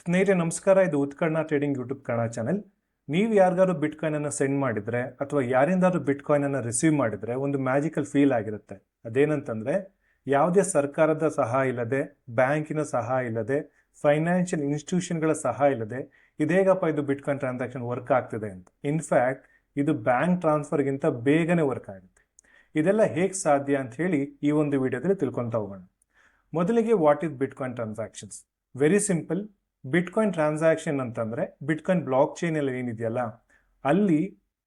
ಸ್ನೇಹಿತರೆ ನಮಸ್ಕಾರ, ಇದು ಉತ್ಕರ್ಣ ಟ್ರೇಡಿಂಗ್ ಯೂಟ್ಯೂಬ್ ಕನ್ನಡ ಚಾನೆಲ್. ನೀವು ಯಾರಿಗಾದ್ರು ಬಿಟ್ ಕಾಯಿನ್ ಅನ್ನು ಸೆಂಡ್ ಮಾಡಿದ್ರೆ ಅಥವಾ ಯಾರಿಂದಾದ್ರೂ ಬಿಟ್ ಕಾಯಿನ್ ಅನ್ನು ರಿಸೀವ್ ಮಾಡಿದ್ರೆ ಒಂದು ಮ್ಯಾಜಿಕಲ್ ಫೀಲ್ ಆಗಿರುತ್ತೆ. ಅದೇನಂತಂದ್ರೆ ಯಾವುದೇ ಸರ್ಕಾರದ ಸಹಾಯ ಇಲ್ಲದೆ, ಬ್ಯಾಂಕಿನ ಸಹಾಯ ಇಲ್ಲದೆ, ಫೈನಾನ್ಷಿಯಲ್ ಇನ್ಸ್ಟಿಟ್ಯೂಷನ್ಗಳ ಸಹಾಯ ಇಲ್ಲದೆ ಇದೇಗಪ್ಪ ಇದು ಬಿಟ್ ಕಾಯಿನ್ ಟ್ರಾನ್ಸಾಕ್ಷನ್ ವರ್ಕ್ ಆಗ್ತಿದೆ ಅಂತ. ಇನ್ಫ್ಯಾಕ್ಟ್ ಇದು ಬ್ಯಾಂಕ್ ಟ್ರಾನ್ಸ್ಫರ್ಗಿಂತ ಬೇಗನೆ ವರ್ಕ್ ಆಗುತ್ತೆ. ಇದೆಲ್ಲ ಹೇಗೆ ಸಾಧ್ಯ ಅಂತ ಹೇಳಿ ಈ ಒಂದು ವಿಡಿಯೋದಲ್ಲಿ ತಿಳ್ಕೊಂತ ಹೋಗೋಣ. ಮೊದಲಿಗೆ what is bit coin transactions? Very simple. Bit coin transaction ಅಂತಂದ್ರೆ ಬಿಟ್ ಕಾಯಿನ್ ಬ್ಲಾಕ್ ಚೈನ್ ಅಲ್ಲಿ ಏನಿದೆಯಲ್ಲ ಅಲ್ಲಿ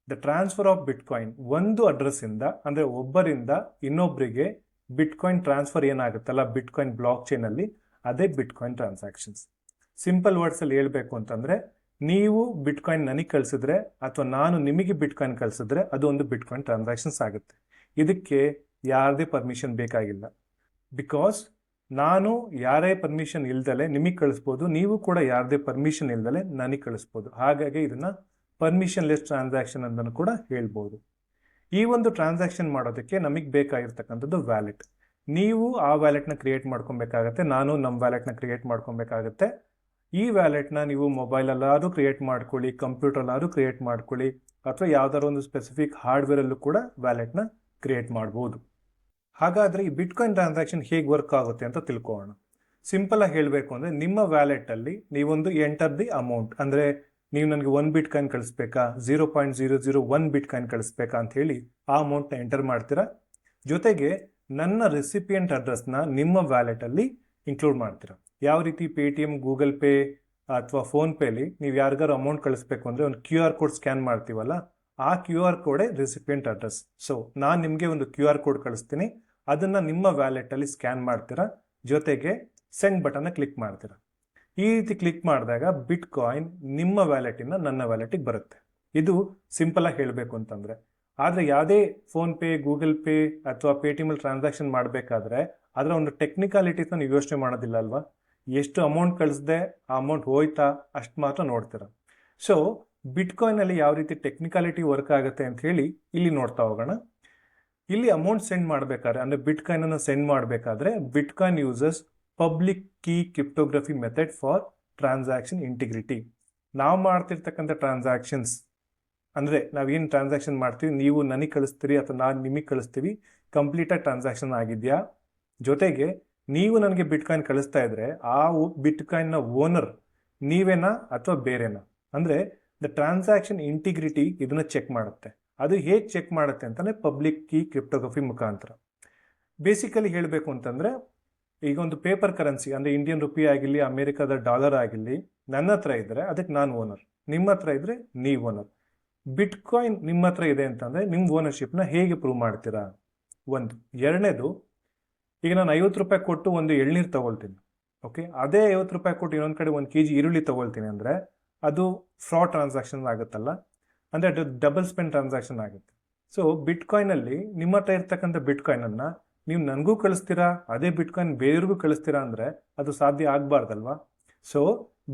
the transfer of bit coin ಒಂದು ಅಡ್ರೆಸ್ ಇಂದ ಅಂದ್ರೆ ಒಬ್ಬರಿಂದ ಇನ್ನೊಬ್ಬರಿಗೆ ಬಿಟ್ ಕಾಯಿನ್ ಟ್ರಾನ್ಸ್ಫರ್ ಏನಾಗುತ್ತಲ್ಲ ಬಿಟ್ ಕಾಯಿನ್ ಬ್ಲಾಕ್ ಚೈನ್ ಅಲ್ಲಿ, ಅದೇ ಬಿಟ್ ಕಾಯಿನ್ ಟ್ರಾನ್ಸಾಕ್ಷನ್ಸ್. ಸಿಂಪಲ್ ವರ್ಡ್ಸ್ ಅಲ್ಲಿ ಹೇಳ್ಬೇಕು ಅಂತಂದ್ರೆ ನೀವು ಬಿಟ್ ಕಾಯಿನ್ ನನಗೆ ಕಳಿಸಿದ್ರೆ ಅಥವಾ ನಾನು ನಿಮಗೆ ಬಿಟ್ ಕಾಯಿನ್ ಕಳಿಸಿದ್ರೆ ಅದು ಒಂದು ಬಿಟ್ ಕಾಯಿನ್ ಟ್ರಾನ್ಸಾಕ್ಷನ್ಸ್ ಆಗುತ್ತೆ. ಇದಕ್ಕೆ ಯಾರದೇ ಪರ್ಮಿಷನ್ ಬೇಕಾಗಿಲ್ಲ. ಬಿಕಾಸ್ ನಾನು ಯಾರೇ ಪರ್ಮಿಷನ್ ಇಲ್ದಲೆ ನಿಮಗೆ ಕಳಿಸ್ಬೋದು, ನೀವು ಕೂಡ ಯಾರದೇ ಪರ್ಮಿಷನ್ ಇಲ್ದಲೆ ನನಗೆ ಕಳಿಸ್ಬೋದು. ಹಾಗಾಗಿ ಇದನ್ನ ಪರ್ಮಿಷನ್ ಲೆಸ್ ಟ್ರಾನ್ಸಾಕ್ಷನ್ ಅಂತ ಕೂಡ ಹೇಳ್ಬೋದು. ಈ ಒಂದು ಟ್ರಾನ್ಸಾಕ್ಷನ್ ಮಾಡೋದಕ್ಕೆ ನಮಗೆ ಬೇಕಾಗಿರ್ತಕ್ಕಂಥದ್ದು ವ್ಯಾಲೆಟ್. ನೀವು ಆ ವ್ಯಾಲೆಟ್ನ ಕ್ರಿಯೇಟ್ ಮಾಡ್ಕೊಬೇಕಾಗತ್ತೆ, ನಾನು ನಮ್ಮ ವ್ಯಾಲೆಟ್ನ ಕ್ರಿಯೇಟ್ ಮಾಡ್ಕೊಬೇಕಾಗತ್ತೆ. ಈ ವ್ಯಾಲೆಟ್ನ ನೀವು ಮೊಬೈಲಲ್ಲಾದ್ರೂ ಕ್ರಿಯೇಟ್ ಮಾಡ್ಕೊಳ್ಳಿ, ಕಂಪ್ಯೂಟರ್ಲಾದ್ರೂ ಕ್ರಿಯೇಟ್ ಮಾಡ್ಕೊಳ್ಳಿ, ಅಥವಾ ಯಾವ್ದಾದ್ರು ಒಂದು ಸ್ಪೆಸಿಫಿಕ್ ಹಾರ್ಡ್ವೇರಲ್ಲೂ ಕೂಡ ವ್ಯಾಲೆಟ್ನ ಕ್ರಿಯೇಟ್ ಮಾಡ್ಬೋದು. ಹಾಗಾದ್ರೆ ಈ ಬಿಟ್ ಕಾಯಿನ್ ಟ್ರಾನ್ಸಾಕ್ಷನ್ ಹೇಗೆ ವರ್ಕ್ ಆಗುತ್ತೆ ಅಂತ ತಿಳ್ಕೊಳ್ಳೋಣ. ಸಿಂಪಲ್ ಆಗಿ ಹೇಳಬೇಕು ಅಂದ್ರೆ ನಿಮ್ಮ ವ್ಯಾಲೆಟ್ ಅಲ್ಲಿ ನೀವೊಂದು ಎಂಟರ್ ದಿ ಅಮೌಂಟ್, ಅಂದ್ರೆ ನೀವು ನನಗೆ 1 ಬಿಟ್ ಕಾಯಿನ್ ಕಳಿಸ್ಬೇಕಾ, 0.001 ಬಿಟ್ ಕಾಯಿನ್ ಕಳಿಸ್ಬೇಕಾ ಅಂತ ಹೇಳಿ ಆ ಅಮೌಂಟ್ ನ ಎಂಟರ್ ಮಾಡ್ತೀರಾ. ಜೊತೆಗೆ ನನ್ನ ರೆಸಿಪಿಯೆಂಟ್ ಅಡ್ರೆಸ್ನ ನಿಮ್ಮ ವ್ಯಾಲೆಟ್ ಅಲ್ಲಿ ಇನ್ಕ್ಲೂಡ್ ಮಾಡ್ತೀರಾ. ಯಾವ ರೀತಿ ಪೇಟಿಎಂ, ಗೂಗಲ್ ಪೇ ಅಥವಾ ಫೋನ್ ಪೇಲಿ ನೀವು ಯಾರಿಗಾರು ಅಮೌಂಟ್ ಕಳಿಸ್ಬೇಕು ಅಂದ್ರೆ ಒಂದು QR ಕೋಡ್ ಸ್ಕ್ಯಾನ್ ಮಾಡ್ತೀವಲ್ಲ, ಆ QR ಕೋಡೆ ರೆಸಿಪಿಯೆಂಟ್ ಅಡ್ರೆಸ್. ಸೊ ನಾನು ನಿಮಗೆ ಒಂದು QR ಕೋಡ್ ಕಳಿಸ್ತೀನಿ, ಅದನ್ನ ನಿಮ್ಮ ವ್ಯಾಲೆಟ್ ಅಲ್ಲಿ ಸ್ಕ್ಯಾನ್ ಮಾಡ್ತೀರಾ. ಜೊತೆಗೆ ಸೆಂಡ್ ಬಟನ್ ಕ್ಲಿಕ್ ಮಾಡ್ತೀರಾ. ಈ ರೀತಿ ಕ್ಲಿಕ್ ಮಾಡಿದಾಗ ಬಿಟ್ ಕಾಯಿನ್ ನಿಮ್ಮ ವ್ಯಾಲೆಟ್ ಇಂದ ನನ್ನ ವ್ಯಾಲೆಟ್ಗೆ ಬರುತ್ತೆ. ಇದು ಸಿಂಪಲ್ ಆಗಿ ಹೇಳಬೇಕು ಅಂತಂದ್ರೆ. ಆದ್ರೆ ಯಾವುದೇ ಫೋನ್ ಪೇ, ಗೂಗಲ್ ಪೇ ಅಥವಾ ಪೇಟಿಎಂ ಅಲ್ಲಿ ಟ್ರಾನ್ಸಾಕ್ಷನ್ ಮಾಡಬೇಕಾದ್ರೆ ಅದರ ಒಂದು ಟೆಕ್ನಿಕಾಲಿಟೀಸ್ ನೀವು ಯೋಚನೆ ಮಾಡೋದಿಲ್ಲ ಅಲ್ವಾ? ಎಷ್ಟು ಅಮೌಂಟ್ ಕಳಿಸ್ದೆ, ಆ ಅಮೌಂಟ್ ಹೋಯ್ತಾ ಅಷ್ಟು ಮಾತ್ರ ನೋಡ್ತೀರಾ. ಸೊ ಬಿಟ್ ಕಾಯಿನ್ ಅಲ್ಲಿ ಯಾವ ರೀತಿ ಟೆಕ್ನಿಕಾಲಿಟಿ ವರ್ಕ್ ಆಗುತ್ತೆ ಅಂತ ಹೇಳಿ ಇಲ್ಲಿ ನೋಡ್ತಾ ಹೋಗೋಣ. ಇಲ್ಲಿ ಅಮೌಂಟ್ ಸೆಂಡ್ ಮಾಡಬೇಕಾದ್ರೆ ಅಂದ್ರೆ ಬಿಟ್ ಕಾಯಿನ್ ಅನ್ನು ಸೆಂಡ್ ಮಾಡಬೇಕಾದ್ರೆ bitcoin uses public key cryptography method for transaction integrity. ನಾವು ಮಾಡ್ತಿರ್ತಕ್ಕಂಥ ಟ್ರಾನ್ಸಾಕ್ಷನ್ಸ್ ಅಂದ್ರೆ ನಾವೇನು ಟ್ರಾನ್ಸಾಕ್ಷನ್ ಮಾಡ್ತೀವಿ, ನೀವು ನನಗೆ ಕಳಿಸ್ತೀರಿ ಅಥವಾ ನಾನು ನಿಮಗೆ ಕಳಿಸ್ತೀವಿ, ಕಂಪ್ಲೀಟ್ ಆಗಿ ಟ್ರಾನ್ಸಾಕ್ಷನ್ ಆಗಿದೆಯಾ, ಜೊತೆಗೆ ನೀವು ನನಗೆ ಬಿಟ್ ಕಾಯಿನ್ ಕಳಿಸ್ತಾ ಇದ್ರೆ ಆ ಬಿಟ್ ಕಾಯಿನ್ ನ ಓನರ್ ನೀವೇನಾ ಅಥವಾ ಬೇರೆನಾ, ಅಂದ್ರೆ ದ ಟ್ರಾನ್ಸಾಕ್ಷನ್ ಇಂಟಿಗ್ರಿಟಿ ಇದನ್ನ ಚೆಕ್ ಮಾಡುತ್ತೆ. ಅದು ಹೇಗೆ ಚೆಕ್ ಮಾಡುತ್ತೆ ಅಂತಂದ್ರೆ ಪಬ್ಲಿಕ್ ಕೀ ಕ್ರಿಪ್ಟೋಗ್ರಫಿ ಮುಖಾಂತರ. ಬೇಸಿಕಲಿ ಹೇಳಬೇಕು ಅಂತಂದ್ರೆ ಈಗ ಒಂದು ಪೇಪರ್ ಕರೆನ್ಸಿ ಅಂದ್ರೆ ಇಂಡಿಯನ್ ರುಪಿ ಆಗಿರಲಿ, ಅಮೆರಿಕದ ಡಾಲರ್ ಆಗಿರಲಿ, ನನ್ನ ಹತ್ರ ಇದ್ರೆ ಅದಕ್ಕೆ ನಾನು ಓನರ್, ನಿಮ್ಮ ಹತ್ರ ಇದ್ರೆ ನೀವು ಓನರ್. ಬಿಟ್ ಕಾಯಿನ್ ನಿಮ್ಮ ಹತ್ರ ಇದೆ ಅಂತಂದ್ರೆ ನಿಮ್ಮ ಓನರ್ಶಿಪ್ನ ಹೇಗೆ ಪ್ರೂವ್ ಮಾಡ್ತೀರಾ? ಒಂದು. ಎರಡನೇದು, ಈಗ ನಾನು 50 ರೂಪಾಯಿ ಕೊಟ್ಟು ಒಂದು ಎಳ್ನೀರು ತಗೊಳ್ತೀನಿ, ಓಕೆ, ಅದೇ 50 ರೂಪಾಯಿ ಕೊಟ್ಟು ಇನ್ನೊಂದು ಕಡೆ 1 kg ಈರುಳ್ಳಿ ತಗೊಳ್ತೀನಿ ಅಂದ್ರೆ ಅದು ಫ್ರಾಡ್ ಟ್ರಾನ್ಸಾಕ್ಷನ್ ಆಗುತ್ತಲ್ಲ, ಅಂದ್ರೆ ಅದು ಡಬಲ್ ಸ್ಪೆಂಡ್ ಟ್ರಾನ್ಸಾಕ್ಷನ್ ಆಗುತ್ತೆ. ಸೊ ಬಿಟ್ ಕಾಯಿನ್ ಅಲ್ಲಿ ನಿಮ್ಮ ಹತ್ರ ಇರ್ತಕ್ಕಂಥ ಬಿಟ್ ಕಾಯಿನ್ ಅನ್ನ ನೀವು ನನಗೂ ಕಳಿಸ್ತೀರಾ, ಅದೇ ಬಿಟ್ ಕಾಯಿನ್ ಬೇರೆಯವ್ರಿಗೂ ಕಳಿಸ್ತೀರಾ ಅಂದ್ರೆ ಅದು ಸಾಧ್ಯ ಆಗ್ಬಾರ್ದಲ್ವಾ? ಸೊ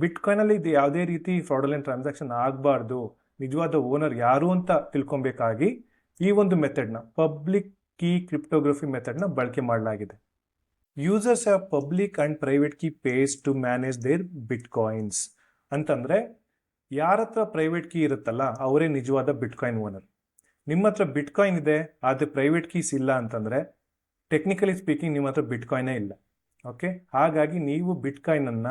ಬಿಟ್ ಕಾಯಿನ್ ಅಲ್ಲಿ ಇದು ಯಾವುದೇ ರೀತಿ ಫ್ರಾಡಲೆಂಟ್ ಟ್ರಾನ್ಸಾಕ್ಷನ್ ಆಗಬಾರ್ದು, ನಿಜವಾದ ಓನರ್ ಯಾರು ಅಂತ ತಿಳ್ಕೊಬೇಕಾಗಿ ಈ ಒಂದು ಮೆಥಡ್ನ ಪಬ್ಲಿಕ್ ಕೀ ಕ್ರಿಪ್ಟೋಗ್ರಫಿ ಮೆಥಡ್ನ ಬಳಕೆ ಮಾಡಲಾಗಿದೆ. Users have public and private key pairs to manage their bitcoins ಅಂತಂದ್ರೆ ಯಾರ ಹತ್ರ ಪ್ರೈವೇಟ್ ಕೀ ಇರುತ್ತಲ್ಲ ಅವರೇ ನಿಜವಾದ ಬಿಟ್ ಕಾಯಿನ್ ಓನರ್. ನಿಮ್ಮ ಹತ್ರ ಬಿಟ್ ಕಾಯಿನ್ ಇದೆ ಆದರೆ ಪ್ರೈವೇಟ್ ಕೀಸ್ ಇಲ್ಲ ಅಂತಂದ್ರೆ ಟೆಕ್ನಿಕಲಿ ಸ್ಪೀಕಿಂಗ್ ನಿಮ್ಮ ಹತ್ರ ಬಿಟ್ ಕಾಯಿನೇ ಇಲ್ಲ. ಓಕೆ, ಹಾಗಾಗಿ ನೀವು ಬಿಟ್ ಕಾಯಿನ್ ಅನ್ನ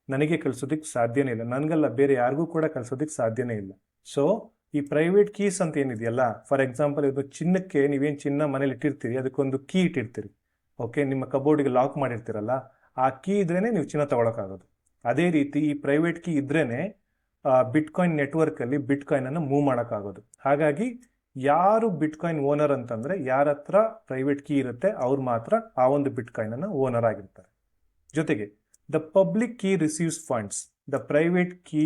ನನಗೆ ಕಳಿಸೋದಕ್ಕೆ ಸಾಧ್ಯನೇ ಇಲ್ಲ, ನನಗಲ್ಲ ಬೇರೆ ಯಾರಿಗೂ ಕೂಡ ಕಳಿಸೋದಕ್ಕೆ ಸಾಧ್ಯನೇ ಇಲ್ಲ. ಸೊ ಈ ಪ್ರೈವೇಟ್ ಕೀಸ್ ಅಂತ ಏನಿದೆಯಲ್ಲ, ಫಾರ್ ಎಕ್ಸಾಂಪಲ್ ಇದು ಚಿನ್ನಕ್ಕೆ ನೀವೇನು ಚಿನ್ನ ಮನೇಲಿ ಇಟ್ಟಿರ್ತೀರಿ ಅದಕ್ಕೊಂದು ಕೀ ಇಟ್ಟಿರ್ತೀರಿ, ಓಕೆ, ನಿಮ್ಮ ಕಬೋರ್ಡ್ಗೆ ಲಾಕ್ ಮಾಡಿರ್ತೀರಲ್ಲ, ಆ ಕೀ ಇದ್ರೇನೆ ನೀವು ಚಿನ್ನ ತಗೊಳಕ್ಕಾಗೋದು. ಅದೇ ರೀತಿ ಈ ಪ್ರೈವೇಟ್ ಕೀ ಇದ್ರೇನೆ ಬಿಟ್ ಕಾಯಿನ್ ನೆಟ್ವರ್ಕ್ ಅಲ್ಲಿ ಬಿಟ್ ಕಾಯಿನ್ ಅನ್ನು ಮೂವ್ ಮಾಡೋಕ್ಕಾಗೋದು. ಹಾಗಾಗಿ ಯಾರು ಬಿಟ್ ಕಾಯಿನ್ ಓನರ್ ಅಂತಂದ್ರೆ ಯಾರ ಹತ್ರ ಪ್ರೈವೇಟ್ ಕೀ ಇರುತ್ತೆ ಅವ್ರು ಮಾತ್ರ ಆ ಒಂದು ಬಿಟ್ ಕಾಯಿನ್ ಅನ್ನ ಓನರ್ ಆಗಿರ್ತಾರೆ. ಜೊತೆಗೆ the public key receives funds, the private key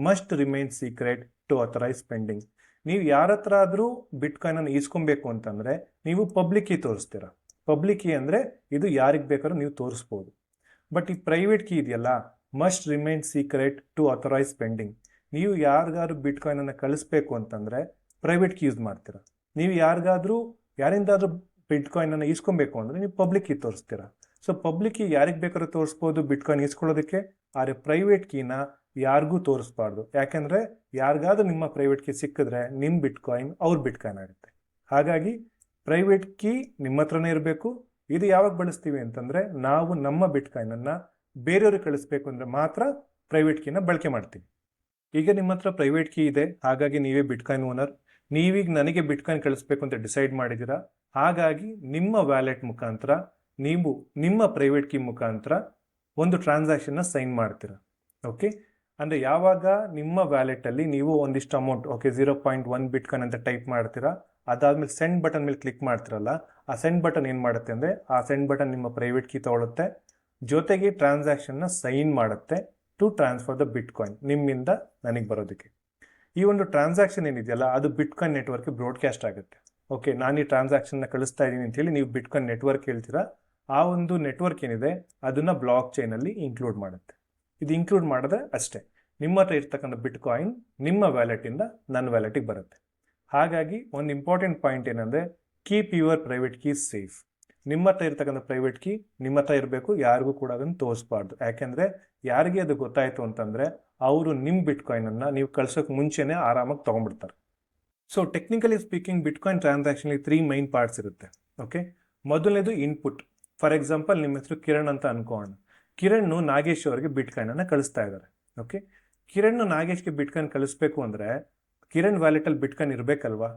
must remain secret to authorise spending. ನೀವು ಯಾರ ಹತ್ರ ಆದ್ರೂ ಬಿಟ್ ಕಾಯಿನ್ ಅನ್ನು ಈಸ್ಕೊಬೇಕು ಅಂತಂದ್ರೆ ನೀವು ಪಬ್ಲಿಕ್ ಕೀ ತೋರಿಸ್ತೀರಾ. ಪಬ್ಲಿಕ್ ಕೀ ಅಂದ್ರೆ ಇದು ಯಾರಿಗೆ ಬೇಕಾದ್ರೂ ನೀವು ತೋರಿಸ್ಬೋದು. ಬಟ್ ಈ ಪ್ರೈವೇಟ್ ಕೀ ಇದೆಯಲ್ಲ, must remain secret to authorise spending. ನೀವು ಯಾರಿಗಾದ್ರೂ ಬಿಟ್ ಕಾಯಿನ್ ಅನ್ನ ಕಳಿಸ್ಬೇಕು ಅಂತಂದ್ರೆ ಪ್ರೈವೇಟ್ ಕೀ ಯೂಸ್ ಮಾಡ್ತೀರಾ. ನೀವು ಯಾರಿಂದಾದ್ರೂ ಬಿಟ್ ಕಾಯಿನ್ ಅನ್ನ ಈಸ್ಕೊಬೇಕು ಅಂದ್ರೆ ನೀವು ಪಬ್ಲಿಕ್ ಕೀ ತೋರಿಸ್ತೀರಾ. ಸೊ ಪಬ್ಲಿಕ್ ಕೀ ಯಾರಿಗೆ ಬೇಕಾದ್ರೂ ತೋರಿಸ್ಬೋದು ಬಿಟ್ಕಾಯಿನ್ ಇಸ್ಕೊಳ್ಳೋದಕ್ಕೆ, ಆದರೆ ಪ್ರೈವೇಟ್ ಕೀನ ಯಾರಿಗೂ ತೋರಿಸ್ಬಾರ್ದು. ಯಾಕೆಂದರೆ ಯಾರಿಗಾದ್ರೂ ನಿಮ್ಮ ಪ್ರೈವೇಟ್ ಕೀ ಸಿಕ್ಕಿದ್ರೆ ನಿಮ್ಮ ಬಿಟ್ಕಾಯಿನ್ ಅವ್ರ ಬಿಟ್ಕಾಯಿನ್ ಆಗುತ್ತೆ. ಹಾಗಾಗಿ ಪ್ರೈವೇಟ್ ಕೀ ನಿಮ್ಮ ಹತ್ರನೇ ಇರಬೇಕು. ಇದು ಯಾವಾಗ ಬಳಸ್ತೀವಿ ಅಂತಂದರೆ ನಾವು ನಮ್ಮ ಬಿಟ್ಕಾಯಿನನ್ನು ಬೇರೆಯವ್ರಿಗೆ ಕಳಿಸ್ಬೇಕು ಅಂದರೆ ಮಾತ್ರ ಪ್ರೈವೇಟ್ ಕೀನ ಬಳಕೆ ಮಾಡ್ತೀವಿ. ಈಗ ನಿಮ್ಮ ಹತ್ರ ಪ್ರೈವೇಟ್ ಕೀ ಇದೆ, ಹಾಗಾಗಿ ನೀವೇ ಬಿಟ್ಕಾಯಿನ್ ಓನರ್. ನೀವೀಗ ನನಗೆ ಬಿಟ್ಕಾಯಿನ್ ಕಳಿಸ್ಬೇಕು ಅಂತ ಡಿಸೈಡ್ ಮಾಡಿದ್ದೀರಾ. ಹಾಗಾಗಿ ನಿಮ್ಮ ವ್ಯಾಲೆಟ್ ಮುಖಾಂತರ ನೀವು ನಿಮ್ಮ ಪ್ರೈವೇಟ್ ಕೀ ಮುಖಾಂತರ ಒಂದು ಟ್ರಾನ್ಸಾಕ್ಷನ್ನ ಸೈನ್ ಮಾಡ್ತೀರಾ. ಓಕೆ, ಅಂದರೆ ಯಾವಾಗ ನಿಮ್ಮ ವ್ಯಾಲೆಟಲ್ಲಿ ನೀವು ಒಂದಿಷ್ಟು ಅಮೌಂಟ್ 0.1 ಬಿಟ್ಕಾಯಿನ್ ಅಂತ ಟೈಪ್ ಮಾಡ್ತೀರಾ, ಅದಾದ್ಮೇಲೆ ಸೆಂಡ್ ಬಟನ್ ಮೇಲೆ ಕ್ಲಿಕ್ ಮಾಡ್ತಿರಲ್ಲ, ಆ ಸೆಂಡ್ ಬಟನ್ ಏನು ಮಾಡುತ್ತೆ ಅಂದರೆ ಆ ಸೆಂಡ್ ಬಟನ್ ನಿಮ್ಮ ಪ್ರೈವೇಟ್ ಕೀ ತಗೊಳುತ್ತೆ, ಜೊತೆಗೆ ಟ್ರಾನ್ಸಾಕ್ಷನ್ನ ಸೈನ್ ಮಾಡುತ್ತೆ ಟು ಟ್ರಾನ್ಸ್ಫರ್ ದ ಬಿಟ್ಕಾಯಿನ್ ನಿಮ್ಮಿಂದ ನನಗೆ ಬರೋದಕ್ಕೆ. ಈ ಒಂದು ಟ್ರಾನ್ಸಾಕ್ಷನ್ ಏನಿದೆಯಲ್ಲ ಅದು ಬಿಟ್ಕಾಯಿನ್ ನೆಟ್ವರ್ಕ್ಗೆ ಬ್ರಾಡ್ಕಾಸ್ಟ್ ಆಗುತ್ತೆ. ಓಕೆ, ನಾನು ಈ ಟ್ರಾನ್ಸಾಕ್ಷನ್ನ ಕಳಿಸ್ತಾ ಇದ್ದೀನಿ ಅಂತೇಳಿ ನೀವು ಬಿಟ್ಕಾಯಿನ್ ನೆಟ್ವರ್ಕ್ ಹೇಳ್ತೀರಾ. ಆ ಒಂದು ನೆಟ್ವರ್ಕ್ ಏನಿದೆ ಅದನ್ನು ಬ್ಲಾಕ್ ಚೈನಲ್ಲಿ ಇನ್ಕ್ಲೂಡ್ ಮಾಡುತ್ತೆ. ಇದು ಇನ್ಕ್ಲೂಡ್ ಮಾಡಿದ್ರೆ ಅಷ್ಟೇ ನಿಮ್ಮ ಹತ್ರ ಇರ್ತಕ್ಕಂಥ ಬಿಟ್ಕಾಯಿನ್ ನಿಮ್ಮ ವ್ಯಾಲೆಟಿಂದ ನನ್ನ ವ್ಯಾಲೆಟಿಗೆ ಬರುತ್ತೆ. ಹಾಗಾಗಿ ಒಂದು ಇಂಪಾರ್ಟೆಂಟ್ ಪಾಯಿಂಟ್ ಏನಂದರೆ keep your private key safe. ನಿಮ್ಮ ಹತ್ರ ಇರ್ತಕ್ಕಂಥ ಪ್ರೈವೇಟ್ ಕೀ ನಿಮ್ಮ ಹತ್ರ ಇರಬೇಕು, ಯಾರಿಗೂ ಕೂಡ ಅದನ್ನು ತೋರಿಸ್ಬಾರ್ದು. ಯಾಕೆಂದರೆ ಯಾರಿಗೆ ಅದು ಗೊತ್ತಾಯಿತು ಅಂತಂದರೆ ಅವರು ನಿಮ್ಮ ಬಿಟ್ಕಾಯಿನನ್ನು ನೀವು ಕಳ್ಸೋಕೆ ಮುಂಚೆನೇ ಆರಾಮಾಗಿ ತೊಗೊಂಡ್ಬಿಡ್ತಾರೆ. ಸೊ ಟೆಕ್ನಿಕಲಿ ಸ್ಪೀಕಿಂಗ್ ಬಿಟ್ಕಾಯಿನ್ ಟ್ರಾನ್ಸಾಕ್ಷನ್ಲಿ 3 ಮೈನ್ ಪಾರ್ಟ್ಸ್ ಇರುತ್ತೆ. ಓಕೆ, ಮೊದಲನೇದು ಇನ್ಪುಟ್. ಫಾರ್ ಎಕ್ಸಾಂಪಲ್ ನಿಮ್ಮ ಹೆಸರು ಕಿರಣ್ ಅಂತ ಅನ್ಕೋಣ. ಕಿರಣ್ ನಾಗೇಶ್ ಅವರಿಗೆ ಬಿಟ್ಕಾಯಿನನ್ನು ಕಳಿಸ್ತಾ ಇದ್ದಾರೆ. ಓಕೆ, ಕಿರಣ್ ನಾಗೇಶ್ಗೆ ಬಿಟ್ಕಾಯಿನ್ ಕಳಿಸ್ಬೇಕು ಅಂದರೆ ಕಿರಣ್ ವ್ಯಾಲೆಟಲ್ಲಿ ಬಿಟ್ಕಾಯಿನ್ ಇರಬೇಕಲ್ವಾ.